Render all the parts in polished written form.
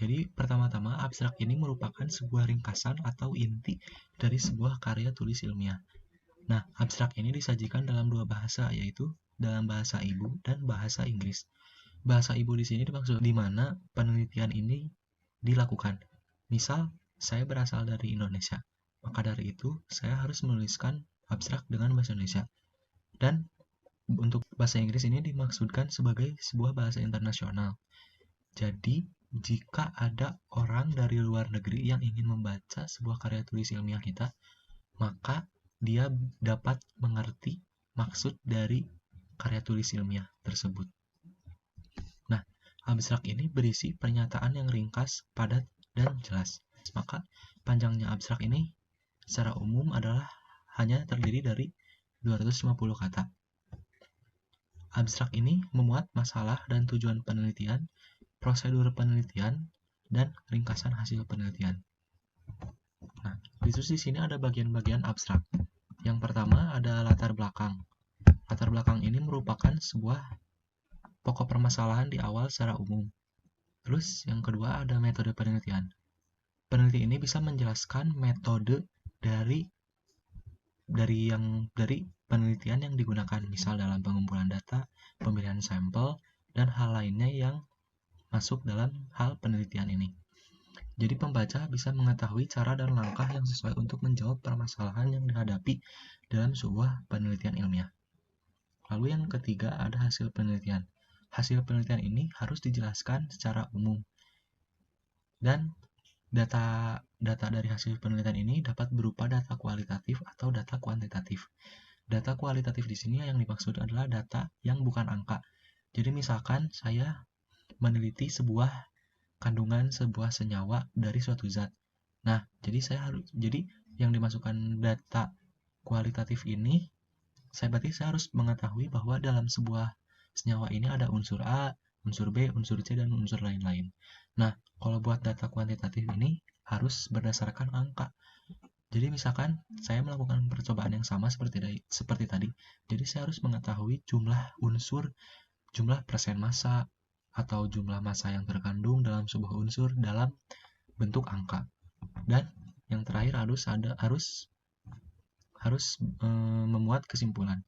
Jadi pertama-tama abstrak ini merupakan sebuah ringkasan atau inti dari sebuah karya tulis ilmiah. Nah, abstrak ini disajikan dalam dua bahasa, yaitu dalam bahasa ibu dan bahasa Inggris. Bahasa ibu di sini dimaksud di mana penelitian ini dilakukan. Misal, saya berasal dari Indonesia, maka dari itu saya harus menuliskan abstrak dengan bahasa Indonesia. Dan untuk bahasa Inggris ini dimaksudkan sebagai sebuah bahasa internasional. Jadi, jika ada orang dari luar negeri yang ingin membaca sebuah karya tulis ilmiah kita, maka dia dapat mengerti maksud dari karya tulis ilmiah tersebut. Nah, abstrak ini berisi pernyataan yang ringkas, padat, dan jelas. Maka, panjangnya abstrak ini secara umum adalah hanya terdiri dari 250 kata. Abstrak ini memuat masalah dan tujuan penelitian, prosedur penelitian, dan ringkasan hasil penelitian. Nah, di sini ada bagian-bagian abstrak. Yang pertama ada latar belakang. Latar belakang ini merupakan sebuah pokok permasalahan di awal secara umum. Terus yang kedua ada metode penelitian. Peneliti ini bisa menjelaskan metode dari penelitian yang digunakan, misal dalam pengumpulan data, pemilihan sampel, dan hal lainnya yang masuk dalam hal penelitian ini. Jadi pembaca bisa mengetahui cara dan langkah yang sesuai untuk menjawab permasalahan yang dihadapi dalam sebuah penelitian ilmiah. Lalu yang ketiga ada hasil penelitian. Hasil penelitian ini harus dijelaskan secara umum. Dan data dari hasil penelitian ini dapat berupa data kualitatif atau data kuantitatif. Data kualitatif di sini yang dimaksud adalah data yang bukan angka. Jadi misalkan saya meneliti sebuah kandungan sebuah senyawa dari suatu zat. Nah, jadi yang dimasukkan data kualitatif ini berarti saya harus mengetahui bahwa dalam sebuah senyawa ini ada unsur A, unsur B, unsur C, dan unsur lain-lain. Nah, kalau buat data kuantitatif ini harus berdasarkan angka. Jadi misalkan saya melakukan percobaan yang sama seperti tadi, jadi saya harus mengetahui jumlah unsur, jumlah persen massa, atau jumlah massa yang terkandung dalam sebuah unsur dalam bentuk angka. Dan yang terakhir harus memuat kesimpulan.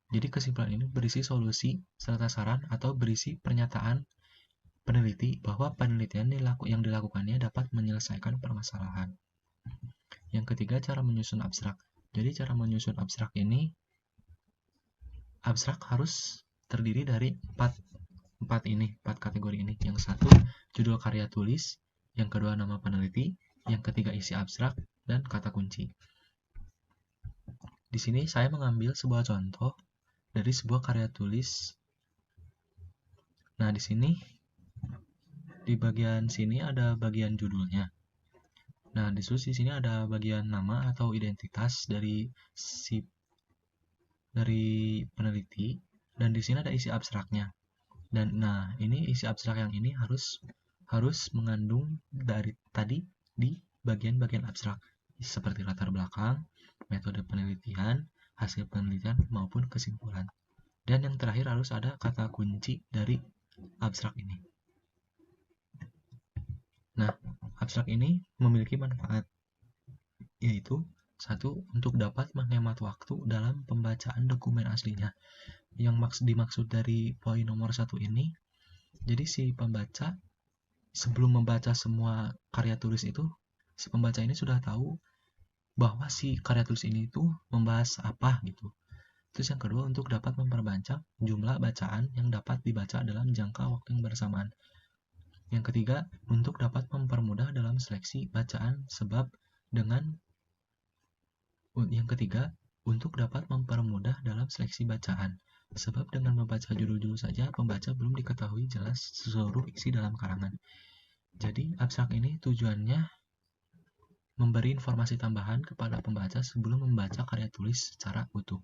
Jadi kesimpulan ini berisi solusi serta saran atau berisi pernyataan peneliti bahwa penelitian yang dilakukannya dapat menyelesaikan permasalahan. Yang ketiga, cara menyusun abstrak. Jadi cara menyusun abstrak ini, abstrak harus terdiri dari empat kategori ini. Yang satu, judul karya tulis. Yang kedua, nama peneliti. Yang ketiga, isi abstrak. Dan kata kunci. Di sini saya mengambil sebuah contoh dari sebuah karya tulis. Nah, di sini di bagian sini ada bagian judulnya. Nah, di sini ada bagian nama atau identitas dari peneliti, dan di sini ada isi abstraknya. Dan nah, ini isi abstrak yang ini harus mengandung dari tadi di bagian-bagian abstrak seperti latar belakang, metode penelitian, hasil penelitian maupun kesimpulan. Dan yang terakhir harus ada kata kunci dari abstrak ini. Nah, abstrak ini memiliki manfaat, yaitu satu, untuk dapat menghemat waktu dalam pembacaan dokumen aslinya. Yang dimaksud dari poin nomor 1 ini, jadi si pembaca sebelum membaca semua karya tulis itu, si pembaca ini sudah tahu bahwa si karya tulis ini itu membahas apa gitu. Terus yang kedua, untuk dapat memperbanyak jumlah bacaan yang dapat dibaca dalam jangka waktu yang bersamaan. Yang ketiga, untuk dapat mempermudah dalam seleksi bacaan sebab dengan membaca judul-judul saja, pembaca belum diketahui jelas seluruh isi dalam karangan. Jadi, abstrak ini tujuannya memberi informasi tambahan kepada pembaca sebelum membaca karya tulis secara utuh.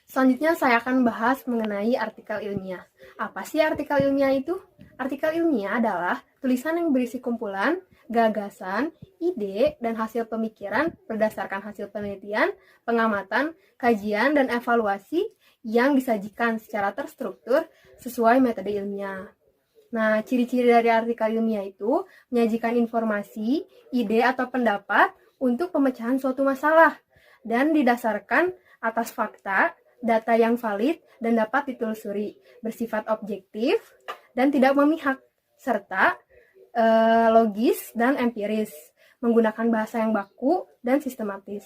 Selanjutnya saya akan bahas mengenai artikel ilmiah. Apa sih artikel ilmiah itu? Artikel ilmiah adalah tulisan yang berisi kumpulan, gagasan, ide, dan hasil pemikiran berdasarkan hasil penelitian, pengamatan, kajian, dan evaluasi yang disajikan secara terstruktur sesuai metode ilmiah. Nah, ciri-ciri dari artikel ilmiah itu menyajikan informasi, ide, atau pendapat untuk pemecahan suatu masalah dan didasarkan atas fakta, data yang valid, dan dapat ditelusuri, bersifat objektif dan tidak memihak, serta logis dan empiris, menggunakan bahasa yang baku dan sistematis.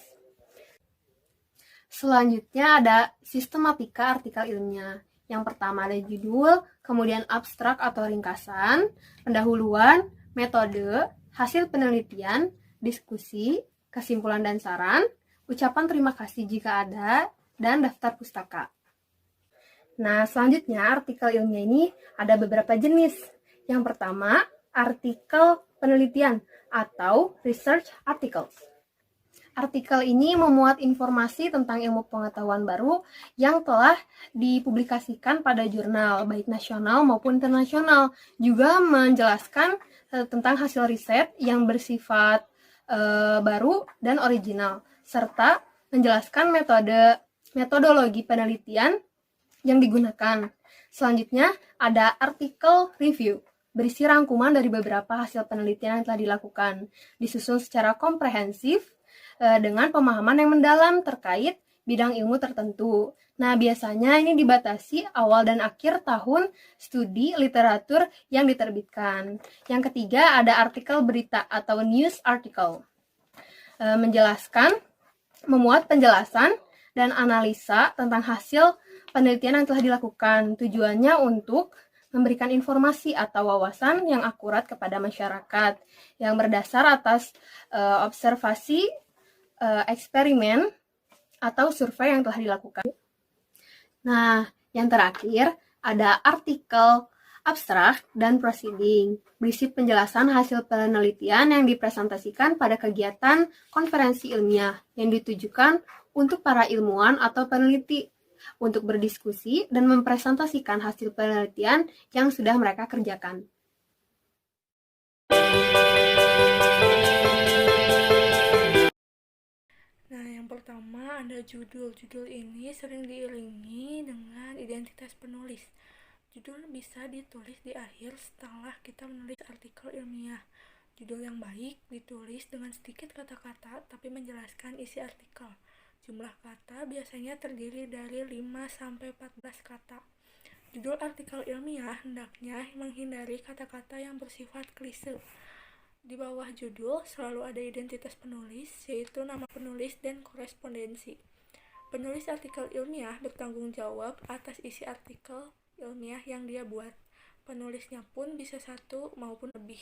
Selanjutnya ada sistematika artikel ilmiah. Yang pertama ada judul, kemudian abstrak atau ringkasan, pendahuluan, metode, hasil penelitian, diskusi, kesimpulan dan saran, ucapan terima kasih jika ada, dan daftar pustaka. Nah, selanjutnya artikel ilmiah ini ada beberapa jenis. Yang pertama, artikel penelitian atau research articles. Artikel ini memuat informasi tentang ilmu pengetahuan baru yang telah dipublikasikan pada jurnal, baik nasional maupun internasional. Juga menjelaskan tentang hasil riset yang bersifat baru dan original, serta menjelaskan metodologi penelitian yang digunakan. Selanjutnya ada artikel review, berisi rangkuman dari beberapa hasil penelitian yang telah dilakukan, disusun secara komprehensif dengan pemahaman yang mendalam terkait bidang ilmu tertentu. Nah, biasanya ini dibatasi awal dan akhir tahun studi literatur yang diterbitkan. Yang ketiga ada artikel berita atau news article, menjelaskan, memuat penjelasan dan analisa tentang hasil penelitian yang telah dilakukan. Tujuannya untuk memberikan informasi atau wawasan yang akurat kepada masyarakat yang berdasar atas observasi, eksperimen, atau survei yang telah dilakukan. Nah, yang terakhir ada artikel abstrak dan proceeding, berisi penjelasan hasil penelitian yang dipresentasikan pada kegiatan konferensi ilmiah yang ditujukan untuk para ilmuwan atau peneliti untuk berdiskusi dan mempresentasikan hasil penelitian yang sudah mereka kerjakan. Nah, yang pertama ada judul. Judul ini sering diiringi dengan identitas penulis. Judul bisa ditulis di akhir setelah kita menulis artikel ilmiah. Judul yang baik ditulis dengan sedikit kata-kata tapi menjelaskan isi artikel. Jumlah kata biasanya terdiri dari 5-14 kata. Judul artikel ilmiah hendaknya menghindari kata-kata yang bersifat klise. Di bawah judul selalu ada identitas penulis, yaitu nama penulis dan korespondensi. Penulis artikel ilmiah bertanggung jawab atas isi artikel ilmiah yang dia buat. Penulisnya pun bisa satu maupun lebih.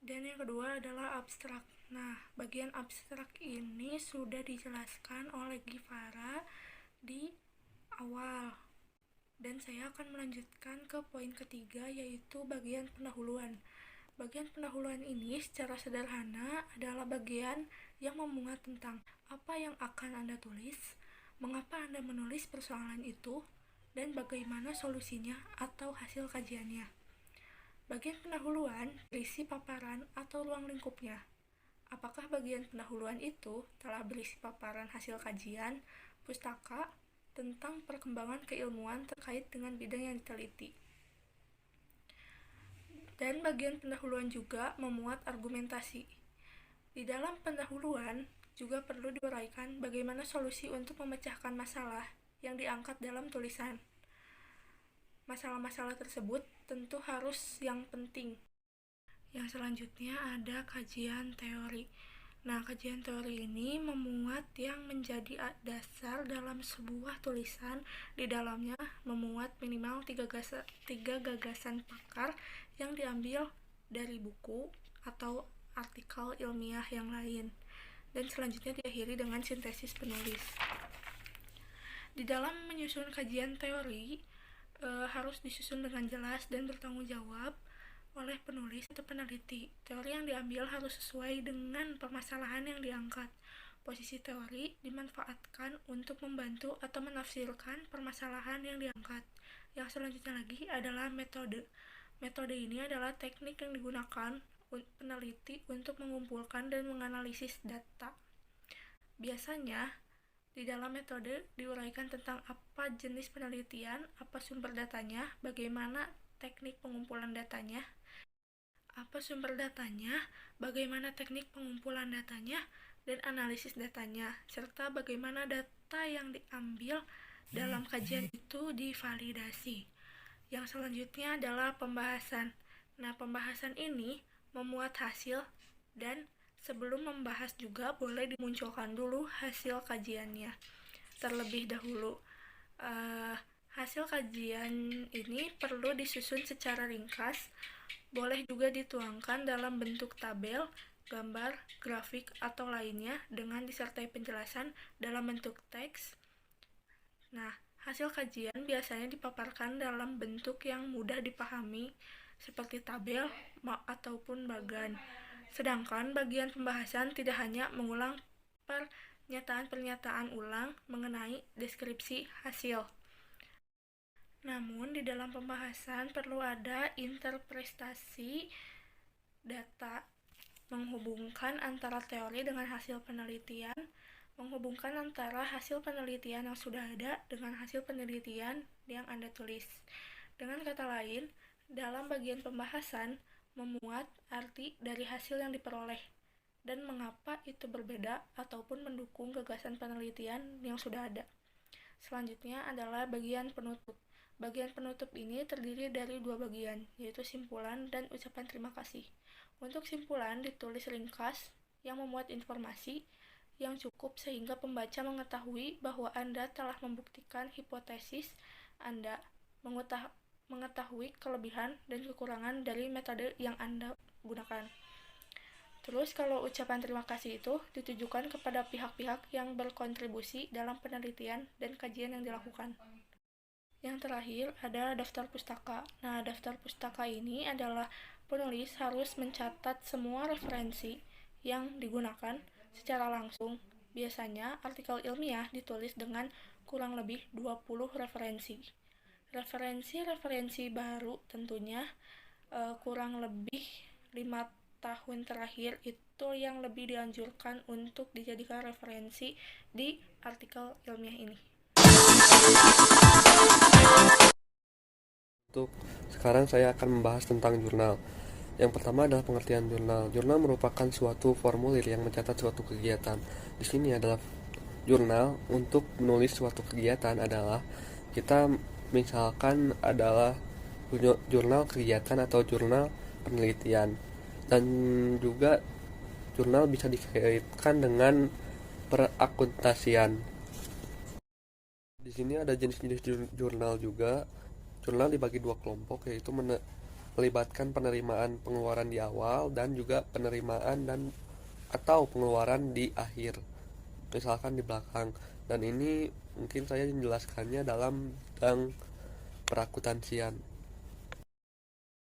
Dan yang kedua adalah abstrak. Nah, bagian abstrak ini sudah dijelaskan oleh Givara di awal. Dan saya akan melanjutkan ke poin ketiga, yaitu bagian pendahuluan. Bagian pendahuluan ini secara sederhana adalah bagian yang memuat tentang apa yang akan Anda tulis, mengapa Anda menulis persoalan itu, dan bagaimana solusinya atau hasil kajiannya. Bagian pendahuluan berisi paparan atau ruang lingkupnya. Apakah bagian pendahuluan itu telah berisi paparan hasil kajian, pustaka, tentang perkembangan keilmuan terkait dengan bidang yang diteliti. Dan bagian pendahuluan juga memuat argumentasi. Di dalam pendahuluan juga perlu diuraikan bagaimana solusi untuk memecahkan masalah yang diangkat dalam tulisan. Masalah-masalah tersebut tentu harus yang penting. Yang selanjutnya ada kajian teori. Nah, kajian teori ini memuat yang menjadi dasar dalam sebuah tulisan. Di dalamnya memuat minimal 3 gagasan pakar yang diambil dari buku atau artikel ilmiah yang lain. Dan selanjutnya diakhiri dengan sintesis penulis. Di dalam menyusun kajian teori, harus disusun dengan jelas dan bertanggung jawab oleh penulis atau peneliti. Teori yang diambil harus sesuai dengan permasalahan yang diangkat. Posisi teori dimanfaatkan untuk membantu atau menafsirkan permasalahan yang diangkat. Yang selanjutnya lagi adalah metode. Metode ini adalah teknik yang digunakan peneliti untuk mengumpulkan dan menganalisis data. Biasanya, Di dalam metode diuraikan tentang apa jenis penelitian, apa sumber datanya, bagaimana teknik pengumpulan datanya, bagaimana teknik pengumpulan datanya, dan analisis datanya, serta bagaimana data yang diambil dalam kajian itu divalidasi. Yang selanjutnya adalah pembahasan. Nah, pembahasan ini memuat hasil, dan sebelum membahas juga boleh dimunculkan dulu hasil kajiannya terlebih dahulu. Hasil kajian ini perlu disusun secara ringkas, boleh juga dituangkan dalam bentuk tabel, gambar, grafik, atau lainnya dengan disertai penjelasan dalam bentuk teks. Nah, hasil kajian biasanya dipaparkan dalam bentuk yang mudah dipahami seperti tabel ataupun bagan. Sedangkan bagian pembahasan tidak hanya mengulang pernyataan-pernyataan ulang mengenai deskripsi hasil. Namun, di dalam pembahasan perlu ada interpretasi data, menghubungkan antara teori dengan hasil penelitian, menghubungkan antara hasil penelitian yang sudah ada dengan hasil penelitian yang Anda tulis. Dengan kata lain, dalam bagian pembahasan memuat arti dari hasil yang diperoleh dan mengapa itu berbeda ataupun mendukung gagasan penelitian yang sudah ada. Selanjutnya adalah bagian penutup. Bagian penutup ini terdiri dari dua bagian, yaitu simpulan dan ucapan terima kasih. Untuk simpulan ditulis ringkas yang memuat informasi yang cukup sehingga pembaca mengetahui bahwa Anda telah membuktikan hipotesis Anda, mengetahui kelebihan dan kekurangan dari metode yang Anda gunakan. Terus kalau ucapan terima kasih itu ditujukan kepada pihak-pihak yang berkontribusi dalam penelitian dan kajian yang dilakukan. Yang terakhir ada daftar pustaka. Nah, daftar pustaka ini adalah penulis harus mencatat semua referensi yang digunakan secara langsung. Biasanya artikel ilmiah ditulis dengan kurang lebih 20 referensi. Referensi baru tentunya kurang lebih 5 tahun terakhir itu yang lebih dianjurkan untuk dijadikan referensi di artikel ilmiah ini. Untuk sekarang saya akan membahas tentang jurnal. Yang pertama adalah pengertian jurnal. Jurnal merupakan suatu formulir yang mencatat suatu kegiatan. Di sini adalah jurnal untuk menulis suatu kegiatan adalah kita misalkan adalah jurnal kegiatan atau jurnal penelitian. Dan juga jurnal bisa dikaitkan dengan perakuntasian. Di sini ada jenis-jenis jurnal juga. Jurnal dibagi dua kelompok, yaitu melibatkan penerimaan pengeluaran di awal dan juga penerimaan atau pengeluaran di akhir, misalkan di belakang. Dan ini mungkin saya menjelaskannya dalam bidang perakutansian.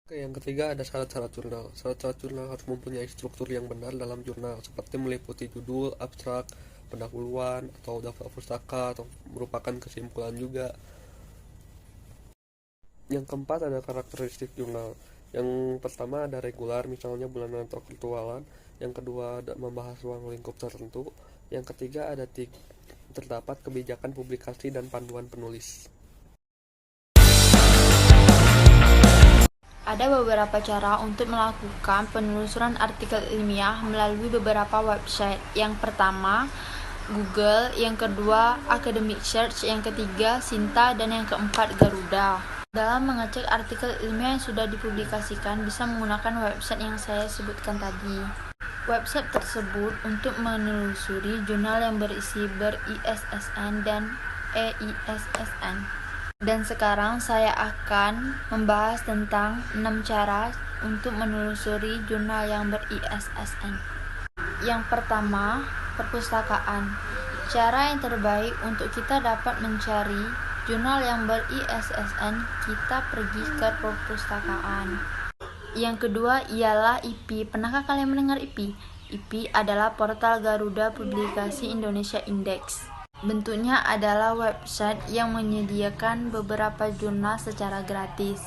Yang ketiga ada syarat-syarat jurnal. Syarat-syarat jurnal harus mempunyai struktur yang benar dalam jurnal, seperti meliputi judul, abstrak, pendahuluan, atau daftar pustaka, atau merupakan kesimpulan juga. Yang keempat ada karakteristik jurnal. Yang pertama ada regular, misalnya bulanan atau virtualan. Yang kedua ada membahas ruang lingkup tertentu. Yang ketiga ada terdapat kebijakan publikasi dan panduan penulis. Ada beberapa cara untuk melakukan penelusuran artikel ilmiah melalui beberapa website. Yang pertama, Google, yang kedua, Academic Search, yang ketiga, Sinta, dan yang keempat, Garuda. Dalam mengecek artikel ilmiah yang sudah dipublikasikan, bisa menggunakan website yang saya sebutkan tadi. Website tersebut untuk menelusuri jurnal yang berisi ber-ISSN dan EISSN. Dan sekarang saya akan membahas tentang 6 cara untuk menelusuri jurnal yang ber-ISSN. Yang pertama, perpustakaan. Cara yang terbaik untuk kita dapat mencari jurnal yang ber-ISSN, kita pergi ke perpustakaan. Yang kedua ialah IP. Pernahkah kalian mendengar IP? IP adalah portal Garuda Publikasi Indonesia Index. Bentuknya adalah website yang menyediakan beberapa jurnal secara gratis.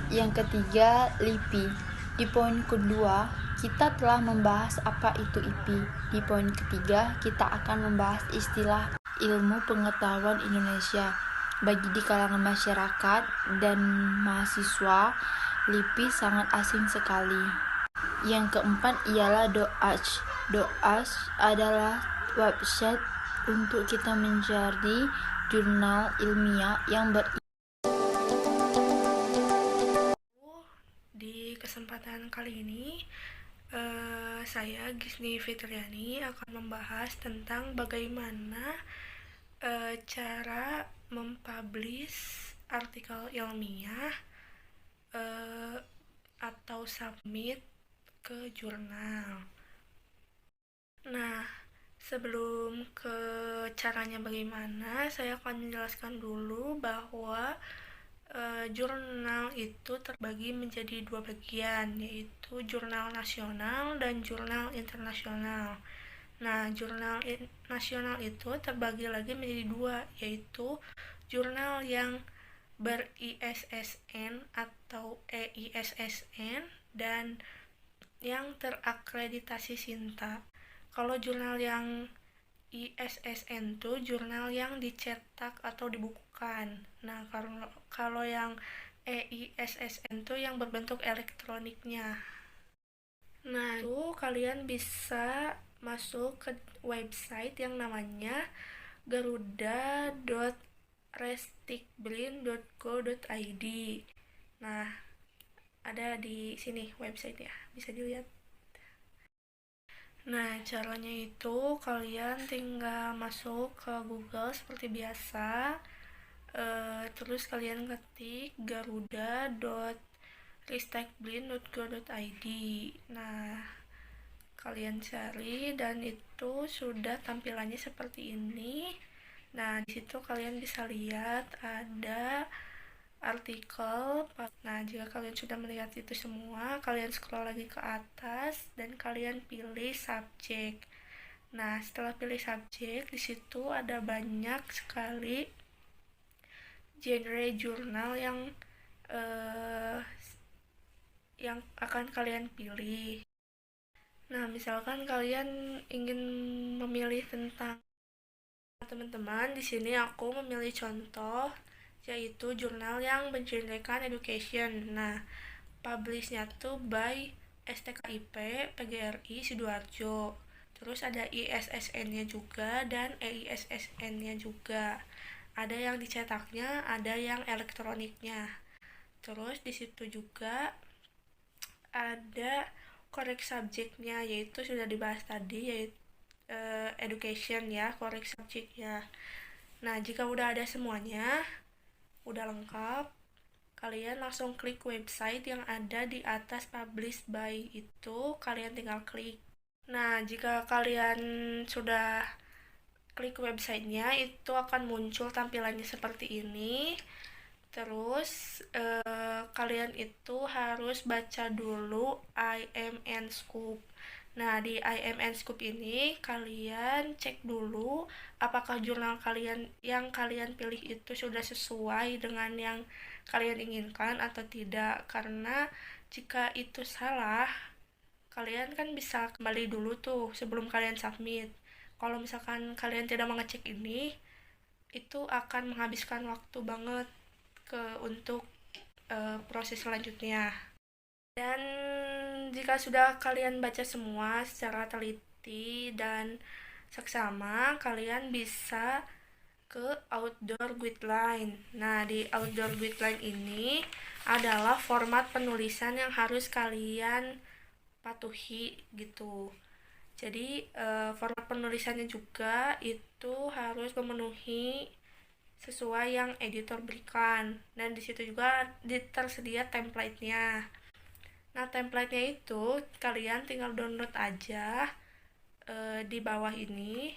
Yang ketiga, LIPI. Di poin kedua, kita telah membahas apa itu IP. Di poin ketiga, kita akan membahas istilah ilmu pengetahuan Indonesia. Bagi di kalangan masyarakat dan mahasiswa, LIPI sangat asing sekali. Yang keempat ialah DOAJ. DOAJ adalah website untuk kita mencari jurnal ilmiah yang Di kesempatan kali ini, saya Gisni Fitriani akan membahas tentang bagaimana cara mempublish artikel ilmiah atau submit ke jurnal. Nah, sebelum ke caranya bagaimana, saya akan menjelaskan dulu bahwa jurnal itu terbagi menjadi dua bagian, yaitu jurnal nasional dan jurnal internasional. Nah, jurnal nasional itu terbagi lagi menjadi dua, yaitu jurnal yang ber-ISSN atau EISSN dan yang terakreditasi SINTA. Kalau jurnal yang ISSN itu jurnal yang dicetak atau dibukukan. Nah, kalau yang EISSN itu yang berbentuk elektroniknya. Nah, itu kalian bisa masuk ke website yang namanya garuda.restikbrin.go.id. Nah, ada di sini website ya, bisa dilihat. Nah, caranya itu kalian tinggal masuk ke Google seperti biasa, terus kalian ketik garuda.ristekblin.go.id. Nah, kalian cari dan itu sudah tampilannya seperti ini. Nah, di situ kalian bisa lihat ada artikel. Nah, jika kalian sudah melihat itu semua, kalian scroll lagi ke atas dan kalian pilih subjek. Nah, setelah pilih subjek, di situ ada banyak sekali genre jurnal yang akan kalian pilih. Nah, misalkan kalian ingin memilih tentang teman-teman, di sini aku memilih contoh yaitu jurnal yang mengenrekan education. Nah, publishnya tuh by STKIP PGRI Sidoarjo. Terus ada ISSN-nya juga dan EISSN-nya juga. Ada yang dicetaknya, ada yang elektroniknya. Terus di situ juga ada korek subjeknya, yaitu sudah dibahas tadi, yaitu education ya, korek subjeknya. Nah, jika udah ada semuanya, udah lengkap, kalian langsung klik website yang ada di atas publish by itu, kalian tinggal klik. Nah, jika kalian sudah klik websitenya, itu akan muncul tampilannya seperti ini. Terus kalian itu harus baca dulu IMN Scoop. Nah, di IMN Scoop ini kalian cek dulu apakah jurnal kalian yang kalian pilih itu sudah sesuai dengan yang kalian inginkan atau tidak. Karena jika itu salah, kalian kan bisa kembali dulu tuh sebelum kalian submit. Kalau misalkan kalian tidak mengecek ini, itu akan menghabiskan waktu banget untuk proses selanjutnya. Dan jika sudah kalian baca semua secara teliti dan seksama, kalian bisa ke outdoor guideline. Nah, di outdoor guideline ini adalah format penulisan yang harus kalian patuhi gitu. Jadi format penulisannya juga itu harus memenuhi sesuai yang editor berikan, dan disitu juga tersedia template-nya. Nah, template-nya itu kalian tinggal download aja di bawah ini,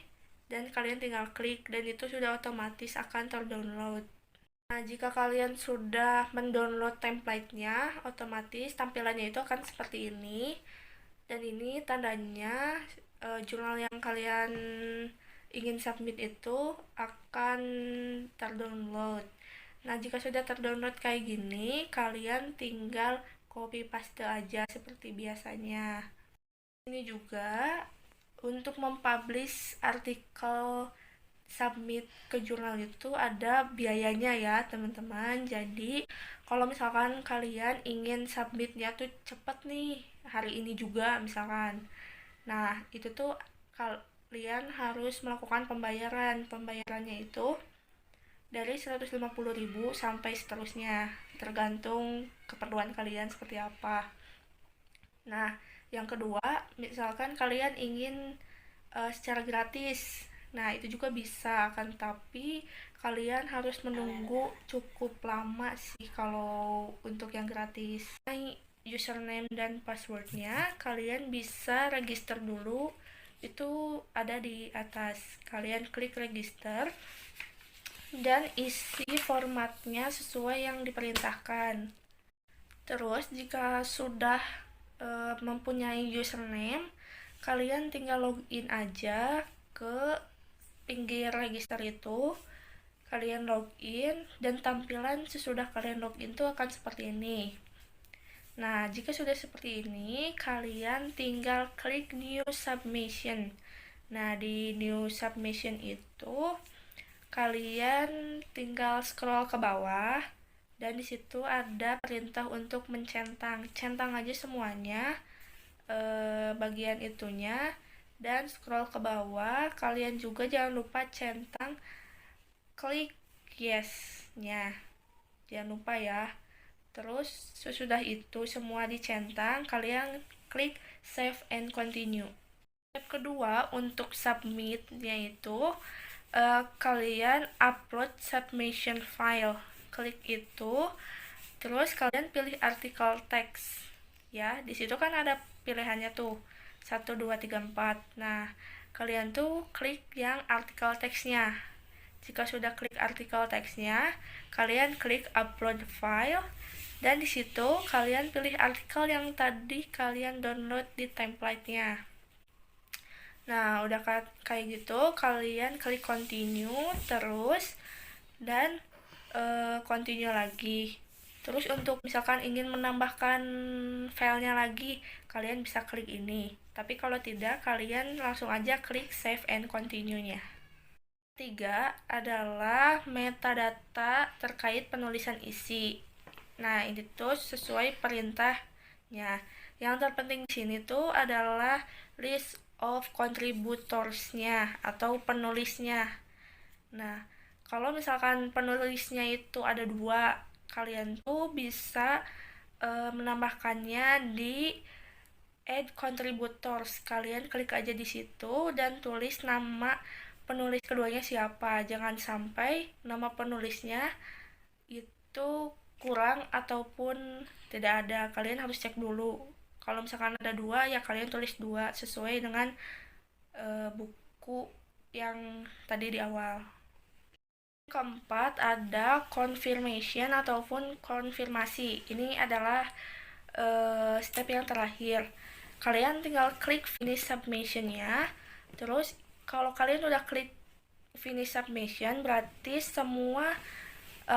dan kalian tinggal klik dan itu sudah otomatis akan terdownload. Nah, jika kalian sudah mendownload template-nya, otomatis tampilannya itu akan seperti ini. Dan ini tandanya jurnal yang kalian ingin submit itu akan terdownload. Nah, jika sudah terdownload kayak gini, kalian tinggal copy paste aja seperti biasanya. Ini juga untuk mempublish artikel submit ke jurnal itu ada biayanya ya teman-teman. Jadi kalau misalkan kalian ingin submitnya tuh cepet nih, hari ini juga misalkan, nah itu tuh kalian harus melakukan pembayaran. Pembayarannya itu dari 150.000 sampai seterusnya, tergantung keperluan kalian seperti apa. Nah, yang kedua, misalkan kalian ingin secara gratis. Nah, itu juga bisa kan, tapi kalian harus menunggu cukup lama sih kalau untuk yang gratis. Nah, username dan passwordnya kalian bisa register dulu, itu ada di atas. Kalian klik register dan isi formatnya sesuai yang diperintahkan. Terus jika sudah mempunyai username, kalian tinggal login aja ke pinggir register itu. Kalian login dan tampilan sesudah kalian login itu akan seperti ini. Nah, jika sudah seperti ini, kalian tinggal klik new submission. Nah, di new submission itu kalian tinggal scroll ke bawah dan di situ ada perintah untuk mencentang. Centang aja semuanya bagian itunya dan scroll ke bawah. Kalian juga jangan lupa centang klik yes-nya. Jangan lupa ya. Terus sesudah itu semua dicentang, kalian klik save and continue. Step kedua untuk submit-nya itu kalian upload submission file. Klik itu, terus kalian pilih artikel teks. Ya, di situ kan ada pilihannya tuh 1, 2, 3, 4. Nah, kalian tuh klik yang artikel teksnya. Jika sudah klik artikel teksnya, kalian klik upload file dan di situ kalian pilih artikel yang tadi kalian download di template-nya. Nah, udah kayak gitu, kalian klik continue terus dan continue lagi. Terus untuk misalkan ingin menambahkan filenya lagi, kalian bisa klik ini. Tapi kalau tidak, kalian langsung aja klik save and continue-nya. Ketiga adalah metadata terkait penulisan isi. Nah, ini tuh sesuai perintahnya. Yang terpenting di sini tuh adalah list of contributors-nya atau penulisnya. Nah, kalau misalkan penulisnya itu ada 2, kalian tuh bisa menambahkannya di add contributors. Kalian klik aja di situ dan tulis nama penulis keduanya siapa. Jangan sampai nama penulisnya itu kurang ataupun tidak ada. Kalian harus cek dulu. Kalau misalkan ada 2, ya kalian tulis 2 sesuai dengan buku yang tadi di awal. Keempat ada confirmation ataupun konfirmasi. Ini adalah step yang terakhir. Kalian tinggal klik finish submission-nya. Terus kalau kalian udah klik finish submission, berarti semua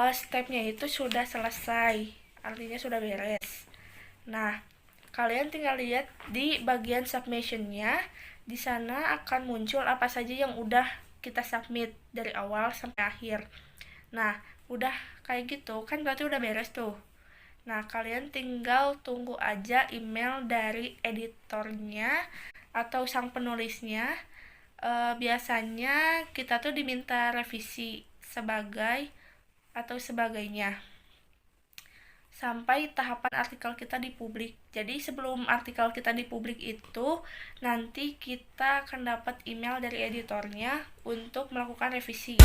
stepnya itu sudah selesai. Artinya sudah beres. Nah, kalian tinggal lihat di bagian submission-nya. Di sana akan muncul apa saja yang udah kita submit dari awal sampai akhir. Nah, udah kayak gitu kan berarti udah beres tuh. Nah, kalian tinggal tunggu aja email dari editornya atau sang penulisnya. Biasanya kita tuh diminta revisi sebagai atau sebagainya sampai tahapan artikel kita dipublik. Jadi sebelum artikel kita dipublik itu nanti kita akan dapat email dari editornya untuk melakukan revisi.